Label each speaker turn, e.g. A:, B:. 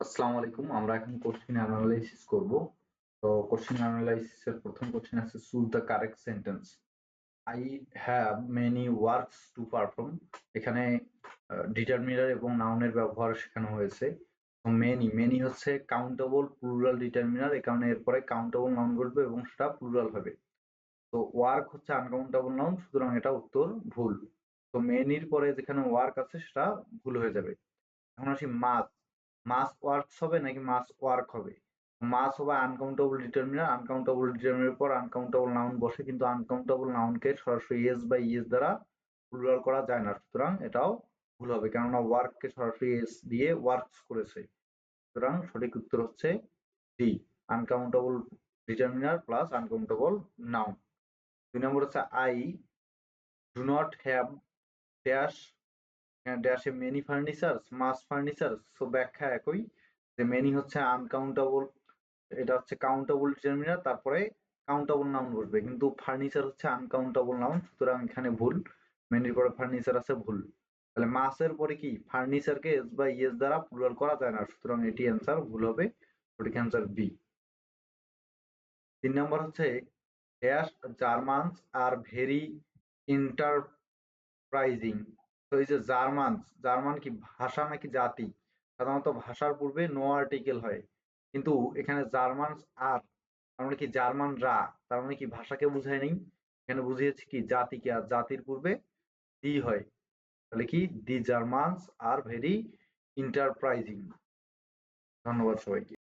A: আসসালামু আলাইকুম। আমরা এখন কোশ্চেন অ্যানালাইসিস করব। তো কোশ্চেন অ্যানালাইসিসের প্রথম কোশ্চেন আছে, choose the correct sentence. I have many works to perform. এখানে ডিটারমিনার এবং নাউনের ব্যবহার শেখানো হয়েছে। মেনি মেনি হচ্ছে কাউন্টেবল প্লুরাল ডিটারমিনার, এই কারণে এরপরে কাউন্টেবল নাউন বলবে এবং সেটা প্লুরাল হবে। তো ওয়ার্ক হচ্ছে আনকাউন্টেবল নাউন, সুতরাং এটা উত্তর ভুল। তো মেনির পরে যেখানে ওয়ার্ক আছে সেটা ভুল হয়ে যাবে। এখন আসি মাস। মাস ওয়ার্কস হবে নাকি মাস ওয়ার্ক হবে? মাস হবে আনকাউন্টেবল ডিটারমিনার, আনকাউন্টেবল ডিটারমিনার পর আনকাউন্টেবল নাউন বসে, কিন্তু আনকাউন্টেবল নাউনকে সরাসরি এস বা ইএস দ্বারা প্লুরাল করা যায় না, সুতরাং এটাও ভুল হবে, কেননা ওয়ার্ককে সরাসরি এস দিয়ে ওয়ার্কস করেছে। সুতরাং সঠিক উত্তর হচ্ছে D, uncountable determiner plus uncountable noun. 2 নম্বর হচ্ছে I do not have dash dash a many furnitures mass furnitures. So ব্যাখ্যা একই, যে মেনি হচ্ছে আনকাউন্টেবল, এটা হচ্ছে কাউন্টেবল ডিটারমিনার, তারপরে কাউন্টেবল নাউন বসবে, কিন্তু ফার্নিচার হচ্ছে আনকাউন্টেবল নাউন, সুতরাং এখানে ভুল। মেনির পরে ফার্নিচার আছে, ভুল। তাহলে মাসের পরে কি ফার্নিচারকে এস বা ইএস দ্বারা প্লুরাল করা যায় না, সুতরাং এটি অ্যান্সার ভুল হবে, সঠিক অ্যান্সার বি। 3 নম্বর হচ্ছে ড্যাশ জার্মানস আর ভেরি ইন্টারপ্রাইজিং। তো এই যে জার্মান, জার্মান কি ভাষা নাকি জাতি? সাধারণত ভাষার পূর্বে নো আর্টিকেল হয়, কিন্তু এখানে জার্মান আর, তার মানে কি জার্মানরা, তার মানে কি ভাষাকে বুঝায় নেই, এখানে বুঝিয়েছে কি জাতিকে, আর জাতির পূর্বে দি হয়। তাহলে কি দি জার্মানস আর ভেরি ইন্টারপ্রাইজিং। ধন্যবাদ সবাইকে।